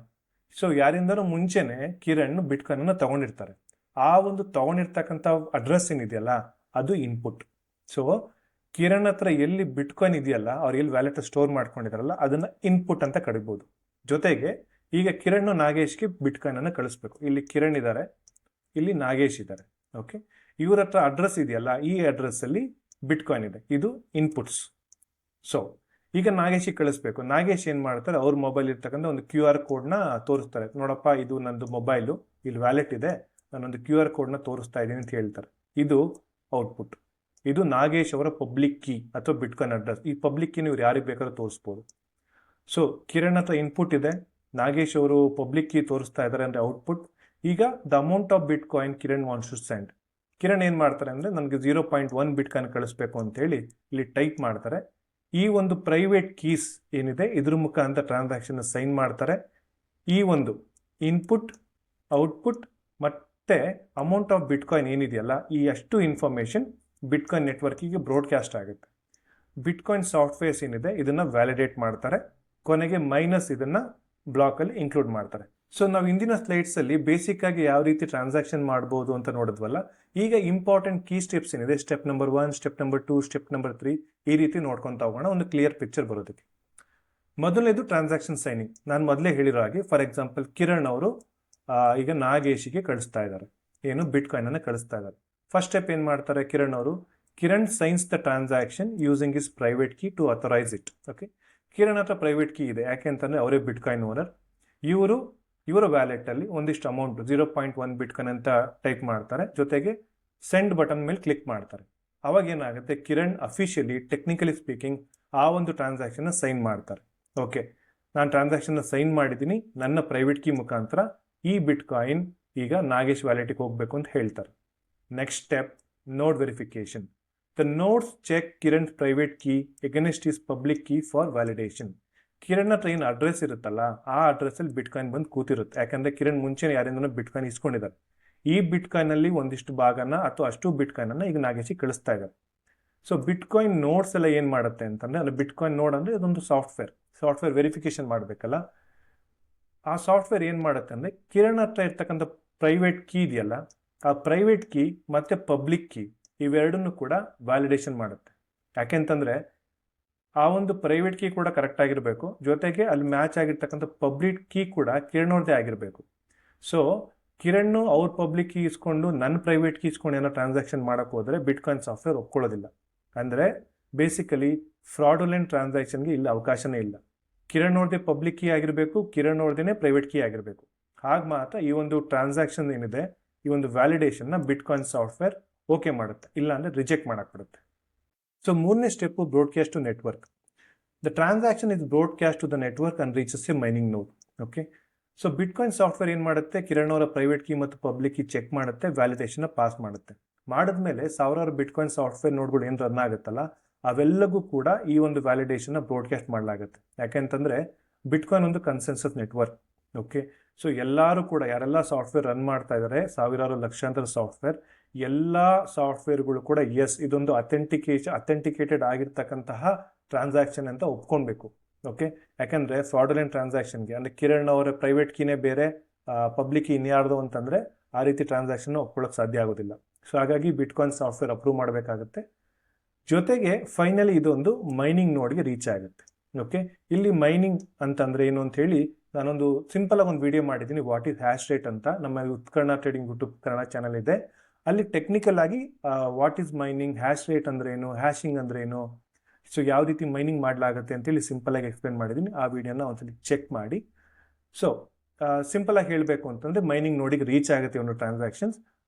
ಸೊ ಯಾರಿಂದನೂ ಮುಂಚೆನೇ ಕಿರಣ್ ಬಿಟ್ಕಾಯಿನನ್ನು ತೊಗೊಂಡಿರ್ತಾರೆ. ಆ ಒಂದು ತೊಗೊಂಡಿರ್ತಕ್ಕಂಥ ಅಡ್ರೆಸ್ ಏನಿದೆಯಲ್ಲ ಅದು ಇನ್ಪುಟ್. ಸೊ ಕಿರಣ್ ಹತ್ರ ಎಲ್ಲಿ ಬಿಟ್ಕಾಯಿನ್ ಇದೆಯಲ್ಲ, ಅವ್ರು ಎಲ್ಲಿ ವ್ಯಾಲೆಟ್ ಸ್ಟೋರ್ ಮಾಡ್ಕೊಂಡಿದಾರಲ್ಲ ಅದನ್ನು ಇನ್ಪುಟ್ ಅಂತ ಕರಿಬೋದು. ಜೊತೆಗೆ ಈಗ ಕಿರಣ್ ನಾಗೇಶ್ಗೆ ಬಿಟ್ಕಾಯಿನನ್ನು ಕಳಿಸ್ಬೇಕು. ಇಲ್ಲಿ ಕಿರಣ್ ಇದ್ದಾರೆ, ಇಲ್ಲಿ ನಾಗೇಶ್ ಇದ್ದಾರೆ. ಓಕೆ, ಇವ್ರ ಹತ್ರ ಅಡ್ರೆಸ್ ಇದೆಯಲ್ಲ, ಈ ಅಡ್ರೆಸ್ಸಲ್ಲಿ ಬಿಟ್ಕಾಯಿನ್ ಇದೆ, ಇದು ಇನ್ಪುಟ್ಸ್. ಸೊ ಈಗ ನಾಗೇಶಿಗೆ ಕಳಿಸ್ಬೇಕು. ನಾಗೇಶ್ ಏನು ಮಾಡ್ತಾರೆ, ಅವ್ರ ಮೊಬೈಲ್ ಇರ್ತಕ್ಕಂಥ ಒಂದು QR ಕೋಡ್ನ ತೋರಿಸ್ತಾರೆ. ನೋಡಪ್ಪ, ಇದು ನಂದು ಮೊಬೈಲು, ಇಲ್ಲಿ ವ್ಯಾಲೆಟ್ ಇದೆ, ನಾನೊಂದು QR ಕೋಡ್ನ ತೋರಿಸ್ತಾ ಇದ್ದೀನಿ ಅಂತ ಹೇಳ್ತಾರೆ. ಇದು ಔಟ್ಪುಟ್. ಇದು ನಾಗೇಶ್ ಅವರ ಪಬ್ಲಿಕ್ ಕೀ ಅಥವಾ ಬಿಟ್ಕಾಯಿನ್ ಅಡ್ರೆಸ್. ಈ ಪಬ್ಲಿಕ್ ಕೀ ನೀವು ಯಾರಿಗೆ ಬೇಕಾದ್ರೂ ತೋರಿಸ್ಬೋದು. ಸೊ ಕಿರಣ್ ಹತ್ರ ಇನ್ಪುಟ್ ಇದೆ, ನಾಗೇಶ್ ಅವರು ಪಬ್ಲಿಕ್ ಕೀ ತೋರಿಸ್ತಾ ಇದ್ದಾರೆ ಅಂದರೆ ಔಟ್ಪುಟ್. ಈಗ the amount of bitcoin Kiran wants to send. Kiran ಏನು ಮಾಡ್ತಾರೆ ಅಂದರೆ ನನಗೆ 0.1 ಬಿಟ್ಕಾಯಿನ್ ಕಳಿಸ್ಬೇಕು ಅಂತೇಳಿ ಇಲ್ಲಿ ಟೈಪ್ ಮಾಡ್ತಾರೆ. ಈ ಒಂದು ಪ್ರೈವೇಟ್ ಕೀಸ್ ಏನಿದೆ ಇದ್ರ ಮುಖಾಂತರ ಟ್ರಾನ್ಸಾಕ್ಷನ್ ಸೈನ್ ಮಾಡ್ತಾರೆ. ಈ ಒಂದು ಇನ್ಪುಟ್, ಔಟ್ಪುಟ್ ಮತ್ತು ಅಮೌಂಟ್ ಆಫ್ ಬಿಟ್ಕಾಯಿನ್ ಏನಿದೆಯಲ್ಲ ಈ ಅಷ್ಟು ಇನ್ಫಾರ್ಮೇಷನ್ ಬಿಟ್ಕಾಯಿನ್ ನೆಟ್ವರ್ಕಿಗೆ ಬ್ರಾಡ್ಕಾಸ್ಟ್ ಆಗುತ್ತೆ. ಬಿಟ್ಕಾಯಿನ್ ಸಾಫ್ಟ್ವೇರ್ಸ್ ಏನಿದೆ ಇದನ್ನು ವ್ಯಾಲಿಡೇಟ್ ಮಾಡ್ತಾರೆ. ಕೊನೆಗೆ ಮೈನಸ್ ಇದನ್ನು ಬ್ಲಾಕಲ್ಲಿ ಇನ್ಕ್ಲೂಡ್ ಮಾಡ್ತಾರೆ. ಸೊ ನಾವು ಇಂದಿನ ಸ್ಲೈಡ್ಸಲ್ಲಿ ಬೇಸಿಕ್ ಆಗಿ ಯಾವ ರೀತಿ ಟ್ರಾನ್ಸಾಕ್ಷನ್ ಮಾಡ್ಬೋದು ಅಂತ ನೋಡಿದ್ವಲ್ಲ. ಈಗ ಇಂಪಾರ್ಟೆಂಟ್ ಕೀ ಸ್ಟೆಪ್ಸ್ ಏನಿದೆ, step number 1, step number 2, step number 3, ಈ ರೀತಿ ನೋಡ್ಕೊತಾ ಹೋಗೋಣ ಒಂದು ಕ್ಲಿಯರ್ ಪಿಕ್ಚರ್ ಬರೋದಕ್ಕೆ. ಮೊದಲನೇದು ಟ್ರಾನ್ಸಾಕ್ಷನ್ ಸೈನಿಂಗ್. ನಾನು ಮೊದಲೇ ಹೇಳಿರೋ ಹಾಗೆ, ಫಾರ್ ಎಕ್ಸಾಂಪಲ್ ಕಿರಣ್ ಅವರು ಈಗ ನಾಗೇಶಿಗೆ ಕಳಿಸ್ತಾ ಇದ್ದಾರೆ, ಏನು ಬಿಟ್ಕಾಯಿನನ್ನು ಕಳಿಸ್ತಾ ಇದ್ದಾರೆ. ಫಸ್ಟ್ ಸ್ಟೆಪ್ ಏನು ಮಾಡ್ತಾರೆ ಕಿರಣ್ ಅವರು, Kiran signs the transaction using his private key to authorise it. Okay, Kiran ಹತ್ರ ಪ್ರೈವೇಟ್ ಕೀ ಇದೆ, ಯಾಕೆ ಅಂತಂದರೆ ಅವರೇ ಬಿಟ್ಕಾಯಿನ್ ಓನರ್. ಇವರ ವ್ಯಾಲೆಟಲ್ಲಿ ಒಂದಿಷ್ಟು ಅಮೌಂಟ್ 0.1 ಬಿಟ್ಕಾಯಿನ್ ಅಂತ ಟೈಪ್ ಮಾಡ್ತಾರೆ. ಜೊತೆಗೆ ಸೆಂಡ್ ಬಟನ್ ಮೇಲೆ ಕ್ಲಿಕ್ ಮಾಡ್ತಾರೆ. ಅವಾಗ ಏನಾಗುತ್ತೆ, ಕಿರಣ್ ಅಫಿಷಿಯಲಿ ಟೆಕ್ನಿಕಲಿ ಸ್ಪೀಕಿಂಗ್ ಆ ಒಂದು ಟ್ರಾನ್ಸಾಕ್ಷನ್ನ ಸೈನ್ ಮಾಡ್ತಾರೆ. ಓಕೆ, ನಾನು ಟ್ರಾನ್ಸಾಕ್ಷನ್ನ ಸೈನ್ ಮಾಡಿದ್ದೀನಿ, ನನ್ನ ಪ್ರೈವೇಟ್ ಕೀ ಮುಖಾಂತರ ಈ ಬಿಟ್ಕಾಯಿನ್ ಈಗ ನಾಗೇಶ್ ವ್ಯಾಲೆಟಿಗೆ ಹೋಗಬೇಕು ಅಂತ ಹೇಳ್ತಾರೆ. Next step, node verification. The nodes check Kiran private key against his public key for validation. Kiran ಹತ್ರ ಏನು ಅಡ್ರೆಸ್ ಇರುತ್ತಲ್ಲ ಆ ಅಡ್ರೆಸ್ಸಲ್ಲಿ ಬಿಟ್ಕಾಯಿನ್ ಬಂದು ಕೂತಿರುತ್ತೆ. ಯಾಕಂದರೆ ಕಿರಣ್ ಮುಂಚೆ ಯಾರಿಂದನೂ ಬಿಟ್ಕಾಯಿನ್ ಇಸ್ಕೊಂಡಿದ್ದಾರೆ. ಈ ಬಿಟ್ಕಾಯಿನಲ್ಲಿ ಒಂದಿಷ್ಟು ಭಾಗನ ಅಥವಾ ಅಷ್ಟು ಬಿಟ್ಕಾಯಿನನ್ನು ಈಗ ನಾಗೇಶಿಗೆ ಕಳಿಸ್ತಾ ಇದ್ದಾರೆ. ಸೊ ಬಿಟ್ಕಾಯಿನ್ ನೋಡ್ಸ್ ಎಲ್ಲ ಏನು ಮಾಡುತ್ತೆ ಅಂತಂದರೆ, ಅದು ಬಿಟ್ಕಾಯಿನ್ ನೋಡ್ ಅಂದರೆ ಅದೊಂದು ಸಾಫ್ಟ್ವೇರ್ ವೆರಿಫಿಕೇಶನ್ ಮಾಡಬೇಕಲ್ಲ. ಆ ಸಾಫ್ಟ್ವೇರ್ ಏನು ಮಾಡುತ್ತೆ ಅಂದರೆ ಕಿರಣ್ ಹತ್ರ ಇರ್ತಕ್ಕಂಥ ಪ್ರೈವೇಟ್ ಕೀ ಇದೆಯಲ್ಲ, ಆ ಪ್ರೈವೇಟ್ ಕೀ ಮತ್ತು ಪಬ್ಲಿಕ್ ಕೀ ಇವೆರಡನ್ನೂ ಕೂಡ ವ್ಯಾಲಿಡೇಷನ್ ಮಾಡುತ್ತೆ. ಯಾಕೆಂತಂದರೆ ಆ ಒಂದು ಪ್ರೈವೇಟ್ ಕೀ ಕೂಡ ಕರೆಕ್ಟ್ ಆಗಿರಬೇಕು, ಜೊತೆಗೆ ಅಲ್ಲಿ ಮ್ಯಾಚ್ ಆಗಿರ್ತಕ್ಕಂಥ ಪಬ್ಲಿಕ್ ಕೀ ಕೂಡ ಕಿರಣ್ ಅವ್ರದ್ದೇ ಆಗಿರಬೇಕು. ಸೊ ಕಿರಣ್ ಅವ್ರ ಪಬ್ಲಿಕ್ ಕೀ ಇಸ್ಕೊಂಡು ನನ್ನ ಪ್ರೈವೇಟ್ ಕೀ ಇಸ್ಕೊಂಡು ಏನೋ ಟ್ರಾನ್ಸಾಕ್ಷನ್ ಮಾಡೋಕ್ಕೆ ಹೋದರೆ ಬಿಟ್ಕಾಯಿನ್ ಸಾಫ್ಟ್ವೇರ್ ಒಪ್ಕೊಳ್ಳೋದಿಲ್ಲ. ಅಂದರೆ ಬೇಸಿಕಲಿ ಫ್ರಾಡುಲೆಂಟ್ ಟ್ರಾನ್ಸಾಕ್ಷನ್ಗೆ ಇಲ್ಲಿ ಅವಕಾಶನೇ ಇಲ್ಲ. ಕಿರಣ್ ಅವ್ರದ್ದೇ ಪಬ್ಲಿಕ್ ಕೀ ಆಗಿರಬೇಕು, ಕಿರಣ್ ಅವ್ರದ್ದೇ ಪ್ರೈವೇಟ್ ಕೀ ಆಗಿರಬೇಕು. ಹಾಗೆ ಮಾತ್ರ ಈ ಒಂದು ಟ್ರಾನ್ಸಾಕ್ಷನ್ ಏನಿದೆ, ಈ ಒಂದು ವ್ಯಾಲಿಡೇಷನ್ನ ಬಿಟ್ಕಾಯಿನ್ ಸಾಫ್ಟ್ವೇರ್ ಓಕೆ ಮಾಡುತ್ತೆ, ಇಲ್ಲ ಅಂದರೆ ರಿಜೆಕ್ಟ್ ಮಾಡಕ್ಕೆ ಬಿಡುತ್ತೆ. ಸೊ ಮೂರನೇ step, broadcast to network. The transaction is broadcast to the network and reaches a mining node. Okay, so bitcoin software ಏನು ಮಾಡುತ್ತೆ, ಕಿರಣ್ ಅವರ ಪ್ರೈವೇಟ್ ಕೀ ಮತ್ತು ಪಬ್ಲಿಕ್ ಕೀ ಚೆಕ್ ಮಾಡುತ್ತೆ, ವ್ಯಾಲಿಡೇಷನ್ನ ಪಾಸ್ ಮಾಡುತ್ತೆ. ಮಾಡಿದ್ಮೇಲೆ ಸಾವಿರಾರು ಬಿಟ್ಕಾಯಿನ್ ಸಾಫ್ಟ್ವೇರ್ ನೋಡ್ಗಳು ಏನು ರನ್ ಆಗುತ್ತಲ್ಲ ಅವೆಲ್ಲಗೂ ಕೂಡ ಈ ಒಂದು ವ್ಯಾಲಿಡೇಷನ್ನ ಬ್ರಾಡ್ಕಾಸ್ಟ್ ಮಾಡಲಾಗುತ್ತೆ. ಯಾಕೆಂತಂದರೆ ಬಿಟ್ಕಾಯಿನ್ ಒಂದು ಕನ್ಸೆನ್ಸಸ್ ನೆಟ್ವರ್ಕ್. ಓಕೆ, ಸೊ ಎಲ್ಲರೂ ಕೂಡ ಯಾರೆಲ್ಲ ಸಾಫ್ಟ್ವೇರ್ ರನ್ ಮಾಡ್ತಾ ಇದ್ದಾರೆ, ಸಾವಿರಾರು ಲಕ್ಷಾಂತರ ಸಾಫ್ಟ್ವೇರ್, ಎಲ್ಲ ಸಾಫ್ಟ್ವೇರ್ಗಳು ಕೂಡ ಎಸ್ ಇದೊಂದು ಅಥೆಂಟಿಕೇಟೆಡ್ ಆಗಿರ್ತಕ್ಕಂತಹ ಟ್ರಾನ್ಸಾಕ್ಷನ್ ಅಂತ ಒಪ್ಕೊಳ್ಬೇಕು. ಓಕೆ, ಯಾಕಂದರೆ ಫ್ರಾಡುಲೆಂಟ್ ಟ್ರಾನ್ಸಾಕ್ಷನ್ಗೆ ಅಂದರೆ ಕಿರಣ್ ಅವರ ಪ್ರೈವೇಟ್ ಕೀನೇ ಬೇರೆ, ಪಬ್ಲಿಕ್ ಕೀ ಇನ್ಯಾರ್ದು ಅಂತಂದರೆ ಆ ರೀತಿ ಟ್ರಾನ್ಸಾಕ್ಷನ್ ಒಪ್ಕೊಳ್ಳೋಕೆ ಸಾಧ್ಯ ಆಗೋದಿಲ್ಲ. ಸೊ ಹಾಗಾಗಿ ಬಿಟ್ಕಾಯಿನ್ ಸಾಫ್ಟ್ವೇರ್ ಅಪ್ರೂವ್ ಮಾಡಬೇಕಾಗುತ್ತೆ. ಜೊತೆಗೆ ಫೈನಲಿ ಇದೊಂದು ಮೈನಿಂಗ್ ನೋಡ್ಗೆ ರೀಚ್ ಆಗುತ್ತೆ. ಓಕೆ, ಇಲ್ಲಿ ಮೈನಿಂಗ್ ಅಂತಂದರೆ ಏನು ಅಂತ ಹೇಳಿ ನಾನೊಂದು ಸಿಂಪಲ್ ಆಗಿ ಒಂದು ವಿಡಿಯೋ ಮಾಡಿದ್ದೀನಿ, ವಾಟ್ ಈಸ್ ಹ್ಯಾಶ್ ರೇಟ್ ಅಂತ. ನಮ್ಮ ಉತ್ಕರ್ಣ ಟ್ರೇಡಿಂಗ್ ಯೂಟ್ಯೂಬ್ ಕನ್ನಡ ಚಾನಲ್ ಇದೆ, ಅಲ್ಲಿ ಟೆಕ್ನಿಕಲ್ ಆಗಿ what is mining, hash rate ಅಂದ್ರೆ ಏನು, ಹ್ಯಾಶಿಂಗ್ ಅಂದ್ರೆ ಏನು, ಸೊ ಯಾವ ರೀತಿ ಮೈನಿಂಗ್ ಮಾಡಲಾಗುತ್ತೆ ಅಂತೇಳಿ ಸಿಂಪಲ್ ಆಗಿ ಎಕ್ಸ್ಪ್ಲೇನ್ ಮಾಡಿದ್ದೀನಿ. ಆ ವಿಡಿಯೋನ ಒಂದ್ಸಲಿ ಚೆಕ್ ಮಾಡಿ. ಸೊ ಸಿಂಪಲ್ ಆಗಿ ಹೇಳಬೇಕು ಅಂತಂದ್ರೆ ಮೈನಿಂಗ್ ನೋಡಿಗೆ ರೀಚ್ ಆಗುತ್ತೆ ಒಂದು transactions.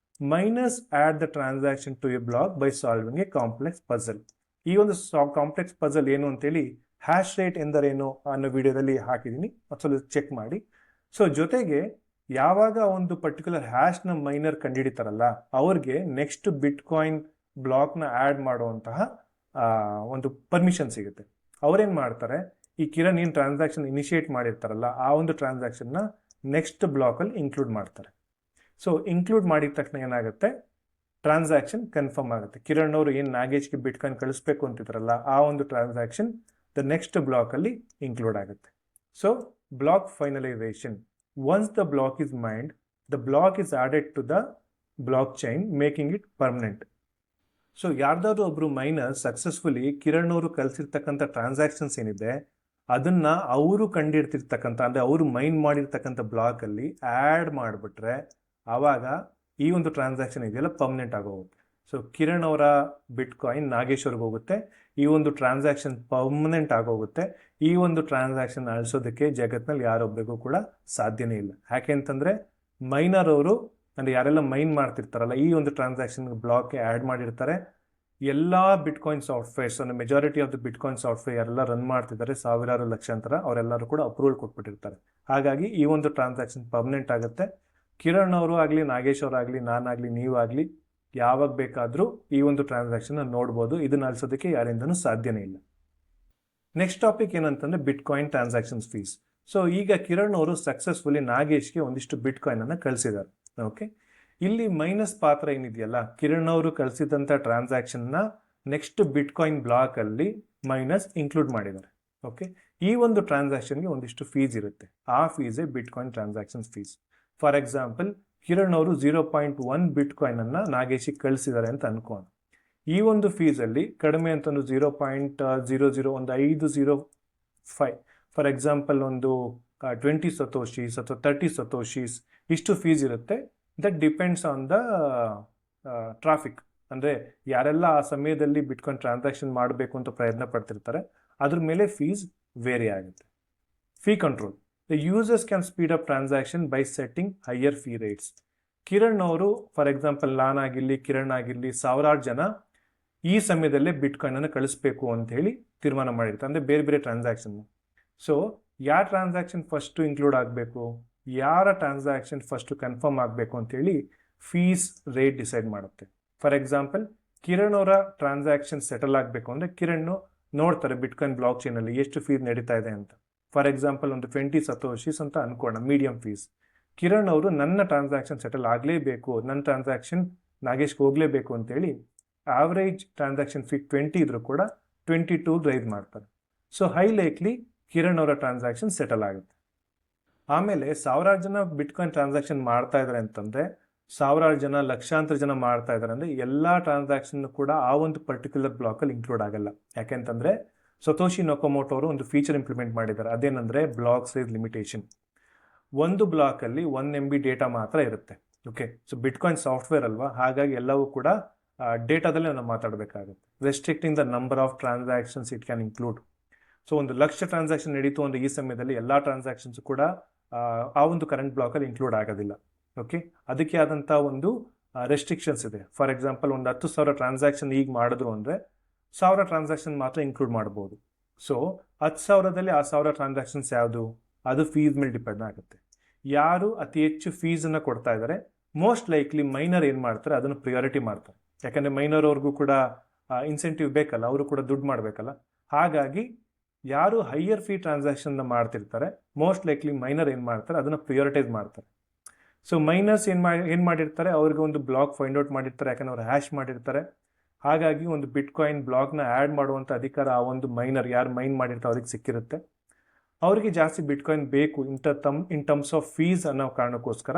Miners add the transaction to a block by solving a complex puzzle. ಈ ಒಂದು ಕಾಂಪ್ಲೆಕ್ಸ್ ಪಜಲ್ ಏನು ಅಂತೇಳಿ ಹ್ಯಾಶ್ ರೇಟ್ ಎಂದರೇನು ಅನ್ನೋ ವಿಡಿಯೋದಲ್ಲಿ ಹಾಕಿದ್ದೀನಿ, ಒಂದ್ಸಲ ಚೆಕ್ ಮಾಡಿ. ಸೊ ಜೊತೆಗೆ ಯಾವಾಗ ಒಂದು ಪರ್ಟಿಕ್ಯುಲರ್ ಹ್ಯಾಶ್ನ ಮೈನರ್ ಕಂಡುಹಿಡಿತಾರಲ್ಲ ಅವ್ರಿಗೆ ನೆಕ್ಸ್ಟ್ ಬಿಟ್ಕಾಯಿನ್ ಬ್ಲಾಕ್ನ ಆ್ಯಡ್ ಮಾಡುವಂತಹ ಒಂದು ಪರ್ಮಿಷನ್ ಸಿಗುತ್ತೆ. ಅವ್ರೇನು ಮಾಡ್ತಾರೆ, ಈ ಕಿರಣ್ ಏನು ಟ್ರಾನ್ಸಾಕ್ಷನ್ ಇನಿಷಿಯೇಟ್ ಮಾಡಿರ್ತಾರಲ್ಲ ಆ ಒಂದು ಟ್ರಾನ್ಸಾಕ್ಷನ್ನ ನೆಕ್ಸ್ಟ್ ಬ್ಲಾಕಲ್ಲಿ ಇನ್ಕ್ಲೂಡ್ ಮಾಡ್ತಾರೆ. ಸೊ ಇನ್ಕ್ಲೂಡ್ ಮಾಡಿದ ತಕ್ಷಣ ಏನಾಗುತ್ತೆ, ಟ್ರಾನ್ಸಾಕ್ಷನ್ ಕನ್ಫರ್ಮ್ ಆಗುತ್ತೆ. ಕಿರಣ್ ಅವರು ಏನು ನಾಗೇಶ್ಗೆ ಬಿಟ್ಕಾಯಿನ್ ಕಳಿಸ್ಬೇಕು ಅಂತಿದ್ರಲ್ಲ ಆ ಒಂದು ಟ್ರಾನ್ಸಾಕ್ಷನ್ ದ ನೆಕ್ಸ್ಟ್ ಬ್ಲಾಕಲ್ಲಿ ಇನ್ಕ್ಲೂಡ್ ಆಗುತ್ತೆ. So block finalisation. Once the block is mined, the block is added to the blockchain, making it permanent. So ಯಾರ್ದಾದ್ರು ಒಬ್ರು ಮೈನರ್ ಸಕ್ಸಸ್ಫುಲಿ ಕಿರಣ್ ಅವರು ಕಲಿಸಿರ್ತಕ್ಕಂಥ ಟ್ರಾನ್ಸಾಕ್ಷನ್ಸ್ ಏನಿದೆ ಅದನ್ನ ಅವರು ಕಂಡಿಡ್ತಿರ್ತಕ್ಕಂಥ ಅಂದರೆ ಅವರು ಮೈನ್ ಮಾಡಿರ್ತಕ್ಕಂಥ ಬ್ಲಾಕಲ್ಲಿ ಆ್ಯಡ್ ಮಾಡಿಬಿಟ್ರೆ ಆವಾಗ ಈ ಒಂದು ಟ್ರಾನ್ಸಾಕ್ಷನ್ ಇದೆಯಲ್ಲ ಪರ್ಮನೆಂಟ್ ಆಗೋಗುತ್ತೆ. ಸೊ ಕಿರಣ್ ಅವರ ಬಿಟ್ಕಾಯಿನ್ ನಾಗೇಶ್ವರ್ಗೆ ಹೋಗುತ್ತೆ, ಈ ಒಂದು ಟ್ರಾನ್ಸಾಕ್ಷನ್ ಪರ್ಮನೆಂಟ್ ಆಗೋಗುತ್ತೆ. ಈ ಒಂದು ಟ್ರಾನ್ಸಾಕ್ಷನ್ ಅಳಿಸೋದಕ್ಕೆ ಜಗತ್ನಲ್ಲಿ ಯಾರೊಬ್ಬರಿಗೂ ಕೂಡ ಸಾಧ್ಯನೇ ಇಲ್ಲ. ಯಾಕೆ ಅಂತಂದರೆ ಮೈನರ್ ಅವರು ಅಂದರೆ ಯಾರೆಲ್ಲ ಮೈನ್ ಮಾಡ್ತಿರ್ತಾರಲ್ಲ ಈ ಒಂದು ಟ್ರಾನ್ಸಾಕ್ಷನ್ ಬ್ಲಾಕ್ಗೆ ಆ್ಯಡ್ ಮಾಡಿರ್ತಾರೆ. ಎಲ್ಲ ಬಿಟ್ಕಾಯಿನ್ ಸಾಫ್ಟ್ವೇರ್ಸ್ ಅಂದರೆ majority of the bitcoin software ಎಲ್ಲ ರನ್ ಮಾಡ್ತಿದ್ದಾರೆ, ಸಾವಿರಾರು ಲಕ್ಷಾಂತರ, ಅವರೆಲ್ಲರೂ ಕೂಡ ಅಪ್ರೂವಲ್ ಕೊಟ್ಬಿಟ್ಟಿರ್ತಾರೆ. ಹಾಗಾಗಿ ಈ ಒಂದು ಟ್ರಾನ್ಸಾಕ್ಷನ್ ಪರ್ಮನೆಂಟ್ ಆಗುತ್ತೆ. ಕಿರಣ್ ಅವರು ಆಗಲಿ, ನಾಗೇಶ್ ಅವರಾಗಲಿ, ನಾನಾಗಲಿ, ನೀವಾಗಲಿ ಯಾವಾಗ ಬೇಕಾದರೂ ಈ ಒಂದು ಟ್ರಾನ್ಸಾಕ್ಷನ್ ನೋಡ್ಬೋದು. ಇದನ್ನ ಅಳಿಸೋದಕ್ಕೆ ಯಾರಿಂದನೂ ಸಾಧ್ಯನೇ ಇಲ್ಲ. ನೆಕ್ಸ್ಟ್ ಟಾಪಿಕ್ ಏನಂತಂದರೆ ಬಿಟ್ಕಾಯಿನ್ ಟ್ರಾನ್ಸಾಕ್ಷನ್ಸ್ ಫೀಸ್. ಸೊ ಈಗ ಕಿರಣ್ ಅವರು ಸಕ್ಸಸ್ಫುಲಿ ನಾಗೇಶ್ಗೆ ಒಂದಿಷ್ಟು ಬಿಟ್ಕಾಯಿನ್ ಅನ್ನು ಕಳಿಸಿದ್ದಾರೆ. ಓಕೆ, ಇಲ್ಲಿ ಮೈನಸ್ ಪಾತ್ರ ಏನಿದೆಯಲ್ಲ, ಕಿರಣ್ ಅವರು ಕಳಿಸಿದಂಥ ಟ್ರಾನ್ಸಾಕ್ಷನ್ನ ನೆಕ್ಸ್ಟ್ ಬಿಟ್ಕಾಯಿನ್ ಬ್ಲಾಕಲ್ಲಿ ಮೈನಸ್ ಇನ್ಕ್ಲೂಡ್ ಮಾಡಿದ್ದಾರೆ. ಓಕೆ, ಈ ಒಂದು ಟ್ರಾನ್ಸಾಕ್ಷನ್ಗೆ ಒಂದಿಷ್ಟು ಫೀಸ್ ಇರುತ್ತೆ. ಆ ಫೀಸೇ bitcoin transactions fees. For example Kiran ಅವರು 0.1 ಬಿಟ್ಕಾಯಿನ್ ಅನ್ನು ನಾಗೇಶಿಗೆ ಕಳಿಸಿದ್ದಾರೆ ಅಂತ ಅನ್ಕೋಣ. ಈ ಒಂದು ಫೀಸಲ್ಲಿ ಕಡಿಮೆ ಅಂತಂದು 0.00 ಒಂದು 505 ಫಾರ್ ಎಕ್ಸಾಂಪಲ್ ಒಂದು 20 ಸತೋಶೀಸ್ ಅಥವಾ 30 ಸತೋಶೀಸ್ ಇಷ್ಟು ಫೀಸ್ ಇರುತ್ತೆ. That depends on the traffic. ಅಂದರೆ ಯಾರೆಲ್ಲ ಆ ಸಮಯದಲ್ಲಿ ಬಿಟ್ಕಾಯಿನ್ ಟ್ರಾನ್ಸಾಕ್ಷನ್ ಮಾಡಬೇಕು ಅಂತ ಪ್ರಯತ್ನ ಪಡ್ತಿರ್ತಾರೆ ಅದ್ರ ಮೇಲೆ ಫೀಸ್ ವೇರಿ ಆಗುತ್ತೆ. Fee control. The users can speed up transaction by setting higher fee rates. Kiran ಅವರು ಫಾರ್ ಎಕ್ಸಾಂಪಲ್ ನಾನಾಗಿರಲಿ, ಕಿರಣ್ ಆಗಿರಲಿ, ಸಾವಿರಾರು ಜನ ಈ ಸಮಯದಲ್ಲೇ ಬಿಟ್ಕಾಯಿನನ್ನು ಕಳಿಸ್ಬೇಕು ಅಂತ ಹೇಳಿ ತೀರ್ಮಾನ ಮಾಡಿರ್ತಾರೆ. ಅಂದರೆ ಬೇರೆ ಬೇರೆ ಟ್ರಾನ್ಸಾಕ್ಷನ್. ಸೊ ಯಾವ ಟ್ರಾನ್ಸಾಕ್ಷನ್ ಫಸ್ಟು ಇನ್ಕ್ಲೂಡ್ ಆಗಬೇಕು, ಯಾರ ಟ್ರಾನ್ಸಾಕ್ಷನ್ ಫಸ್ಟು ಕನ್ಫರ್ಮ್ ಆಗಬೇಕು ಅಂತೇಳಿ ಫೀಸ್ ರೇಟ್ ಡಿಸೈಡ್ ಮಾಡುತ್ತೆ. ಫಾರ್ ಎಕ್ಸಾಂಪಲ್ ಕಿರಣ್ ಅವರ ಟ್ರಾನ್ಸಾಕ್ಷನ್ ಸೆಟಲ್ ಆಗಬೇಕು ಅಂದರೆ ಕಿರಣ್ ನೋಡ್ತಾರೆ ಬಿಟ್ಕಾಯಿನ್ ಬ್ಲಾಕ್ ಚೈನಲ್ಲಿ ಎಷ್ಟು ಫೀಸ್ ನಡೀತಾ ಇದೆ ಅಂತ. ಫಾರ್ ಎಕ್ಸಾಂಪಲ್ ಒಂದು 20 ಸತೋಶೀಸ್ ಅಂತ ಅನ್ಕೋಣ, ಮೀಡಿಯಂ ಫೀಸ್. ಕಿರಣ್ ಅವರು ನನ್ನ ಟ್ರಾನ್ಸಾಕ್ಷನ್ ಸೆಟಲ್ ಆಗಲೇಬೇಕು, ನನ್ನ ಟ್ರಾನ್ಸಾಕ್ಷನ್ ನಾಗೇಶ್ಗೆ ಹೋಗಲೇಬೇಕು ಅಂತೇಳಿ ಆವ್ರೇಜ್ ಟ್ರಾನ್ಸಾಕ್ಷನ್ ಫೀ 20 ಇದ್ರೂ ಕೂಡ 22 ರೈಸ್ ಮಾಡ್ತಾರೆ. ಸೊ ಹೈ ಲೈಕ್ಲಿ ಕಿರಣ್ ಅವರ ಟ್ರಾನ್ಸಾಕ್ಷನ್ ಸೆಟಲ್ ಆಗುತ್ತೆ. ಆಮೇಲೆ ಸಾವಿರಾರು ಜನ ಬಿಟ್ಕಾಯಿನ್ ಟ್ರಾನ್ಸಾಕ್ಷನ್ ಮಾಡ್ತಾ ಇದ್ದಾರೆ ಅಂತಂದರೆ, ಸಾವಿರಾರು ಜನ, ಲಕ್ಷಾಂತರ ಜನ ಮಾಡ್ತಾ ಇದ್ದಾರೆ ಅಂದರೆ ಎಲ್ಲ ಟ್ರಾನ್ಸಾಕ್ಷನ್ ಕೂಡ ಆ ಒಂದು ಪರ್ಟಿಕ್ಯುಲರ್ ಬ್ಲಾಕಲ್ಲಿ ಇನ್ಕ್ಲೂಡ್ ಆಗಲ್ಲ. ಯಾಕೆಂತಂದರೆ ಸತೋಶಿ ನೊಕೊಮೋಟೋ ಅವರು ಒಂದು ಫೀಚರ್ ಇಂಪ್ಲಿಮೆಂಟ್ ಮಾಡಿದ್ದಾರೆ. ಅದೇನೆಂದರೆ ಬ್ಲಾಕ್ ಸೈಜ್ ಲಿಮಿಟೇಷನ್. ಒಂದು ಬ್ಲಾಕಲ್ಲಿ 1 MB ಡೇಟಾ ಮಾತ್ರ ಇರುತ್ತೆ. ಓಕೆ, ಸೊ ಬಿಟ್ಕಾಯಿನ್ ಸಾಫ್ಟ್ವೇರ್ ಅಲ್ವಾ, ಹಾಗಾಗಿ ಎಲ್ಲವೂ ಕೂಡ ಡೇಟಾದಲ್ಲೇ ನಾವು ಮಾತಾಡಬೇಕಾಗುತ್ತೆ. Restricting the number of transactions it can include. So 1,00,000 transaction ನಡೀತು ಅಂದರೆ ಈ ಸಮಯದಲ್ಲಿ ಎಲ್ಲ ಟ್ರಾನ್ಸಾಕ್ಷನ್ಸ್ ಕೂಡ ಆ ಒಂದು ಕರೆಂಟ್ ಬ್ಲಾಕಲ್ಲಿ ಇನ್ಕ್ಲೂಡ್ ಆಗೋದಿಲ್ಲ. ಓಕೆ, ಅದಕ್ಕೆ ಆದಂಥ ಒಂದು ರೆಸ್ಟ್ರಿಕ್ಷನ್ಸ್ ಇದೆ. ಫಾರ್ ಎಕ್ಸಾಂಪಲ್ ಒಂದು 10,000 ಟ್ರಾನ್ಸಾಕ್ಷನ್ ಈಗ ಮಾಡಿದ್ರು ಅಂದರೆ 1000 ಟ್ರಾನ್ಸಾಕ್ಷನ್ ಮಾತ್ರ ಇನ್ಕ್ಲೂಡ್ ಮಾಡ್ಬೋದು. ಸೊ 10,000ದಲ್ಲಿ ಆ 1000 ಟ್ರಾನ್ಸಾಕ್ಷನ್ಸ್ ಯಾವುದು, ಅದು ಫೀಸ್ ಮೇಲೆ ಡಿಪೆಂಡ್ ಆಗುತ್ತೆ. ಯಾರು ಅತಿ ಹೆಚ್ಚು ಫೀಸನ್ನು ಕೊಡ್ತಾ ಇದ್ದಾರೆ, ಮೋಸ್ಟ್ ಲೈಕ್ಲಿ ಮೈನರ್ ಏನು ಮಾಡ್ತಾರೆ ಅದನ್ನು ಪ್ರಿಯಾರಿಟಿ ಮಾಡ್ತಾರೆ. ಯಾಕಂದರೆ ಮೈನರ್ ಅವ್ರಿಗೂ ಕೂಡ ಇನ್ಸೆಂಟಿವ್ ಬೇಕಲ್ಲ, ಅವರು ಕೂಡ ದುಡ್ಡು ಮಾಡಬೇಕಲ್ಲ. ಹಾಗಾಗಿ ಯಾರು ಹೈಯರ್ ಫೀ ಟ್ರಾನ್ಸಾಕ್ಷನ್ನ ಮಾಡ್ತಿರ್ತಾರೆ ಮೋಸ್ಟ್ ಲೈಕ್ಲಿ ಮೈನರ್ ಏನು ಮಾಡ್ತಾರೆ ಅದನ್ನು ಪ್ರಿಯೋರಿಟೈಸ್ ಮಾಡ್ತಾರೆ. ಸೊ ಮೈನರ್ಸ್ ಏನು ಮಾಡಿರ್ತಾರೆ, ಅವ್ರಿಗೆ ಒಂದು ಬ್ಲಾಕ್ ಫೈಂಡ್ ಔಟ್ ಮಾಡಿರ್ತಾರೆ, ಯಾಕಂದ್ರೆ ಅವ್ರು ಹ್ಯಾಶ್ ಮಾಡಿರ್ತಾರೆ. ಹಾಗಾಗಿ ಒಂದು ಬಿಟ್ಕಾಯಿನ್ ಬ್ಲಾಕ್ನ ಆ್ಯಡ್ ಮಾಡುವಂಥ ಅಧಿಕಾರ ಆ ಒಂದು ಮೈನರ್ ಯಾರು ಮೈನ್ ಮಾಡಿರ್ತಾರೆ ಅವ್ರಿಗೆ ಸಿಕ್ಕಿರುತ್ತೆ. ಅವರಿಗೆ ಜಾಸ್ತಿ ಬಿಟ್ಕಾಯಿನ್ ಬೇಕು ಇನ್ ಟರ್ಮ್ಸ್ ಆಫ್ ಫೀಸ್ ಅನ್ನೋ ಕಾರಣಕ್ಕೋಸ್ಕರ